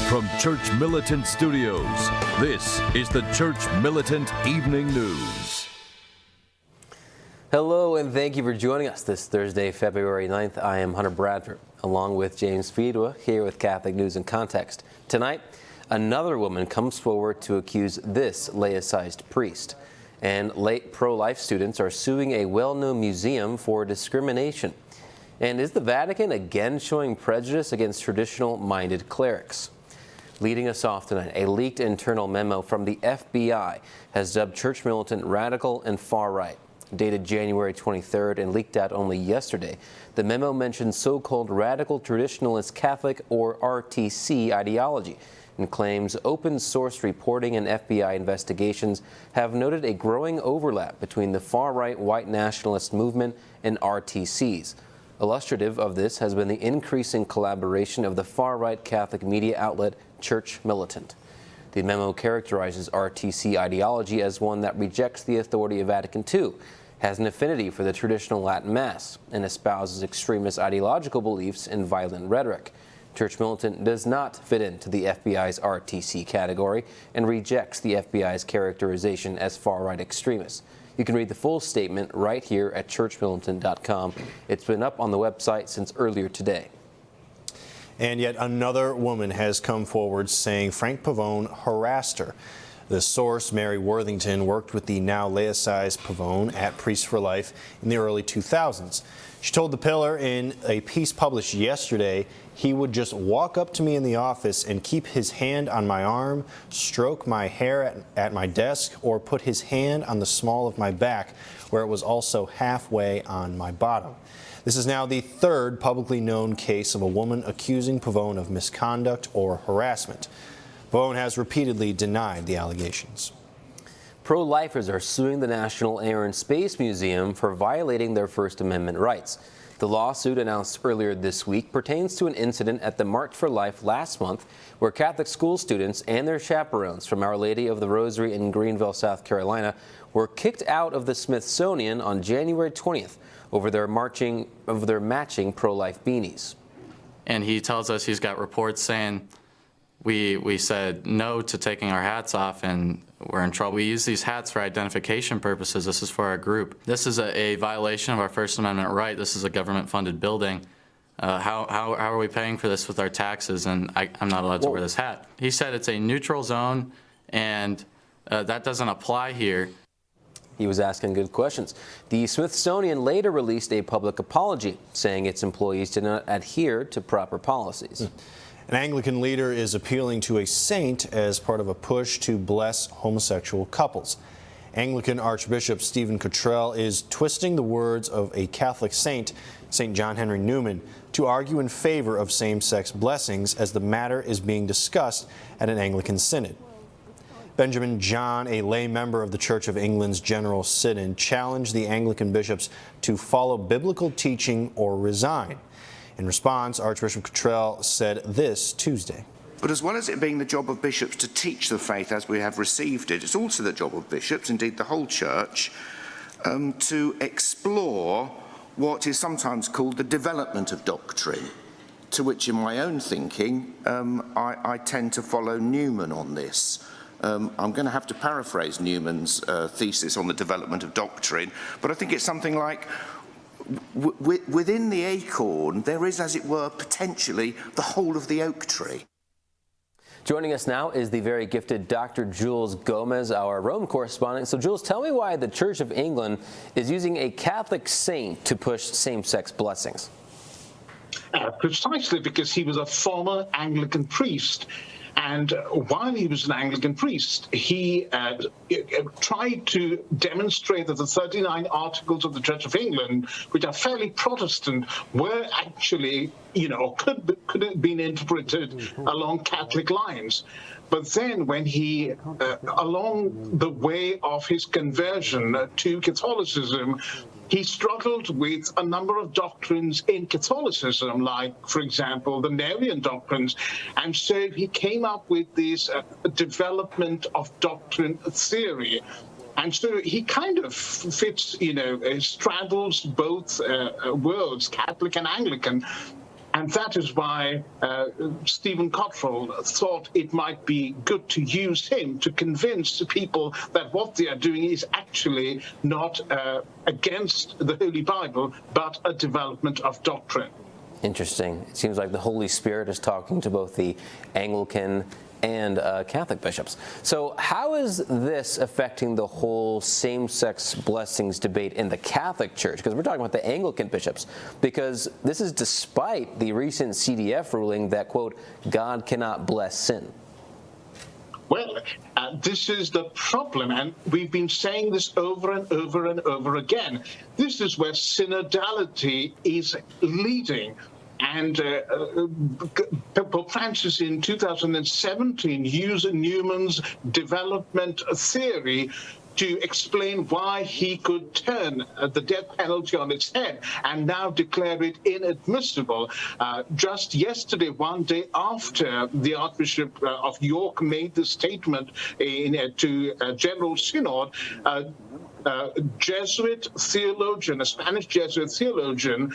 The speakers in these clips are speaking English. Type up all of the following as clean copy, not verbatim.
From Church Militant Studios, this is the Church Militant Evening News. Hello, and thank you for joining us this Thursday, February 9th. I am Hunter Bradford, along with James Fidwa, here with Catholic News in Context. Tonight, another woman comes forward to accuse this laicized priest. And late pro-life students are suing a well-known museum for discrimination. And is the Vatican again showing prejudice against traditional-minded clerics? Leading us off tonight, a leaked internal memo from the FBI has dubbed Church Militant radical and far-right. Dated January 23rd and leaked out only yesterday, the memo mentions so-called radical traditionalist Catholic or RTC ideology and claims open-source reporting and FBI investigations have noted a growing overlap between the far-right white nationalist movement and RTCs. Illustrative of this has been the increasing collaboration of the far-right Catholic media outlet Church Militant. The memo characterizes RTC ideology as one that rejects the authority of Vatican II, has an affinity for the traditional Latin Mass, and espouses extremist ideological beliefs and violent rhetoric. Church Militant does not fit into the FBI's RTC category and rejects the FBI's characterization as far-right extremists. You can read the full statement right here at churchmilitant.com. It's been up on the website since earlier today. And yet another woman has come forward saying Frank Pavone harassed her. The source, Mary Worthington, worked with the now laicized Pavone at Priests for Life in the early 2000s. She told The Pillar in a piece published yesterday, he would just walk up to me in the office and keep his hand on my arm, stroke my hair at my desk, or put his hand on the small of my back, where it was also halfway on my bottom. This is now the third publicly known case of a woman accusing Pavone of misconduct or harassment. Pavone has repeatedly denied the allegations. Pro-lifers are suing the National Air and Space Museum for violating their First Amendment rights. The lawsuit, announced earlier this week, pertains to an incident at the March for Life last month where Catholic school students and their chaperones from Our Lady of the Rosary in Greenville, South Carolina, were kicked out of the Smithsonian on January 20th over their matching pro-life beanies. And he tells us he's got reports saying we said no to taking our hats off and we're in trouble. We use these hats for identification purposes. This is for our group. This is a violation of our First Amendment right. This is a government-funded building. How are we paying for this with our taxes? And I'm not allowed to wear this hat. He said it's a neutral zone, and that doesn't apply here. He was asking good questions. The Smithsonian later released a public apology, saying its employees did not adhere to proper policies. An Anglican leader is appealing to a saint as part of a push to bless homosexual couples. Anglican Archbishop Stephen Cottrell is twisting the words of a Catholic saint, St. John Henry Newman, to argue in favor of same-sex blessings as the matter is being discussed at an Anglican synod. Benjamin John, a lay member of the Church of England's General Synod, challenged the Anglican bishops to follow biblical teaching or resign. In response, Archbishop Cottrell said this Tuesday. But as well as it being the job of bishops to teach the faith as we have received it, it's also the job of bishops, indeed the whole church, to explore what is sometimes called the development of doctrine, to which in my own thinking I tend to follow Newman on this. I'm going to have to paraphrase Newman's thesis on the development of doctrine, but I think it's something like, within the acorn, there is, as it were, potentially the whole of the oak tree. Joining us now is the very gifted Dr. Jules Gomez, our Rome correspondent. So, Jules, tell me why the Church of England is using a Catholic saint to push same-sex blessings. Precisely because he was a former Anglican priest. And while he was an Anglican priest, he tried to demonstrate that the 39 Articles of the Church of England, which are fairly Protestant, were actually, could have been interpreted along Catholic lines. But then when he, along the way of his conversion to Catholicism, he struggled with a number of doctrines in Catholicism, like, for example, the Marian doctrines. And so he came up with this development of doctrine theory. And so he kind of fits, straddles both worlds, Catholic and Anglican. And that is why Stephen Cottrell thought it might be good to use him to convince people that what they are doing is actually not against the Holy Bible, but a development of doctrine. Interesting. It seems like the Holy Spirit is talking to both the Anglican and Catholic bishops. So how is this affecting the whole same-sex blessings debate in the Catholic Church? Because we're talking about the Anglican bishops, because this is despite the recent CDF ruling that, quote, God cannot bless sin. Well, this is the problem, and we've been saying this over and over and over again. This is where synodality is leading. And Pope Francis in 2017 used Newman's development theory to explain why he could turn the death penalty on its head and now declare it inadmissible. Just yesterday, one day after the Archbishop of York made the statement to General Synod, Jesuit theologian, a Spanish Jesuit theologian,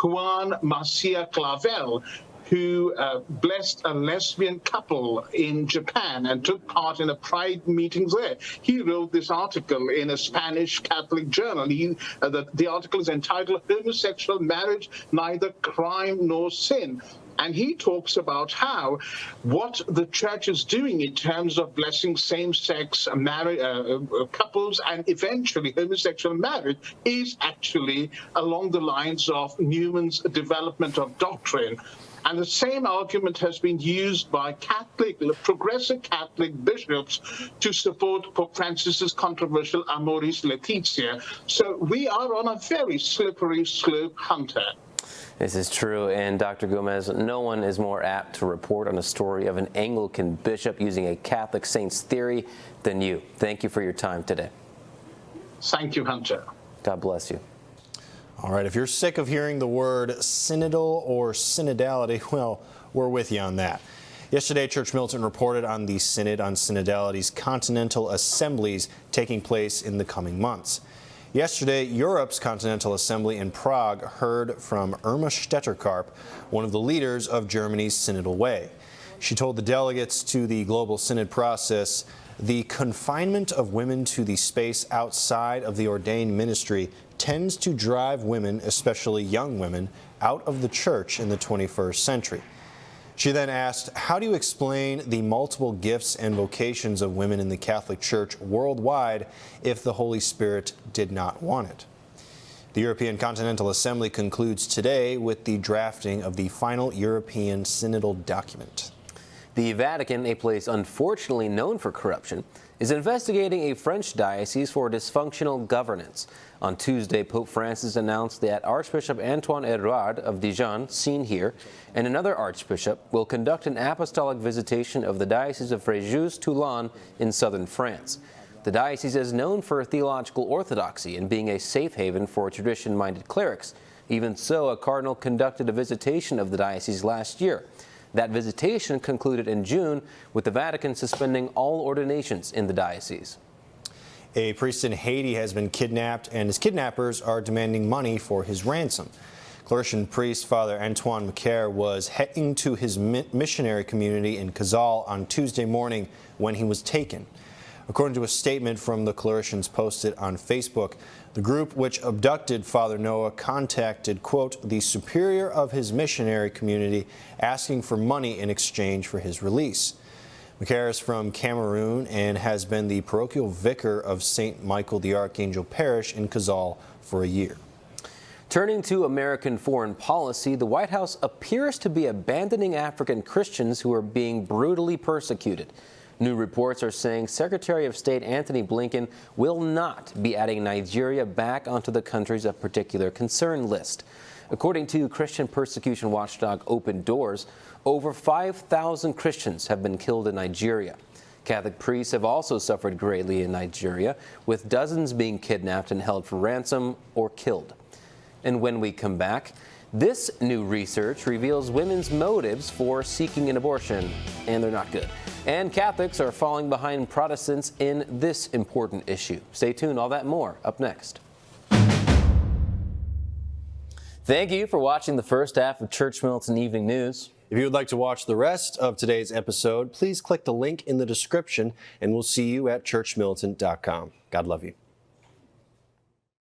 Juan Macia Clavel, who blessed a lesbian couple in Japan and took part in a pride meeting there. He wrote this article in a Spanish Catholic journal. The article is entitled "Homosexual Marriage, Neither Crime Nor Sin." And he talks about how what the church is doing in terms of blessing same-sex couples and eventually homosexual marriage is actually along the lines of Newman's development of doctrine. And the same argument has been used by progressive Catholic bishops to support Pope Francis's controversial Amoris Laetitia. So we are on a very slippery slope, Hunter. This is true, and Dr. Gomez, no one is more apt to report on a story of an Anglican bishop using a Catholic saint's theory than you. Thank you for your time today. Thank you, Hunter. God bless you. All right, if you're sick of hearing the word synodal or synodality, well, we're with you on that. Yesterday, Church Militant reported on the Synod on Synodality's Continental assemblies taking place in the coming months. Yesterday, Europe's Continental Assembly in Prague heard from Irma Stetterkarp, one of the leaders of Germany's Synodal Way. She told the delegates to the Global Synod process, the confinement of women to the space outside of the ordained ministry tends to drive women, especially young women, out of the church in the 21st century. She then asked, how do you explain the multiple gifts and vocations of women in the Catholic Church worldwide if the Holy Spirit did not want it? The European Continental Assembly concludes today with the drafting of the final European Synodal document. The Vatican, a place unfortunately known for corruption, is investigating a French diocese for dysfunctional governance. On Tuesday, Pope Francis announced that Archbishop Antoine Hérouard of Dijon, seen here, and another archbishop will conduct an apostolic visitation of the Diocese of Fréjus-Toulon in southern France. The diocese is known for theological orthodoxy and being a safe haven for tradition-minded clerics. Even so, a cardinal conducted a visitation of the diocese last year. That visitation concluded in June with the Vatican suspending all ordinations in the diocese. A priest in Haiti has been kidnapped, and his kidnappers are demanding money for his ransom. Clerician priest Father Antoine Macaire was heading to his missionary community in Cazal on Tuesday morning when he was taken. According to a statement from the clericians posted on Facebook, the group which abducted Father Noah contacted, quote, the superior of his missionary community asking for money in exchange for his release. Macaire is from Cameroon and has been the parochial vicar of St. Michael the Archangel Parish in Cazal for a year. Turning to American foreign policy, the White House appears to be abandoning African Christians who are being brutally persecuted. New reports are saying Secretary of State Antony Blinken will not be adding Nigeria back onto the countries of particular concern list. According to Christian persecution watchdog Open Doors, over 5,000 Christians have been killed in Nigeria. Catholic priests have also suffered greatly in Nigeria, with dozens being kidnapped and held for ransom or killed. And when we come back, this new research reveals women's motives for seeking an abortion, and they're not good. And Catholics are falling behind Protestants in this important issue. Stay tuned, all that and more up next. Thank you for watching the first half of Church Militant Evening News. If you would like to watch the rest of today's episode, please click the link in the description, and we'll see you at churchmilitant.com. God love you.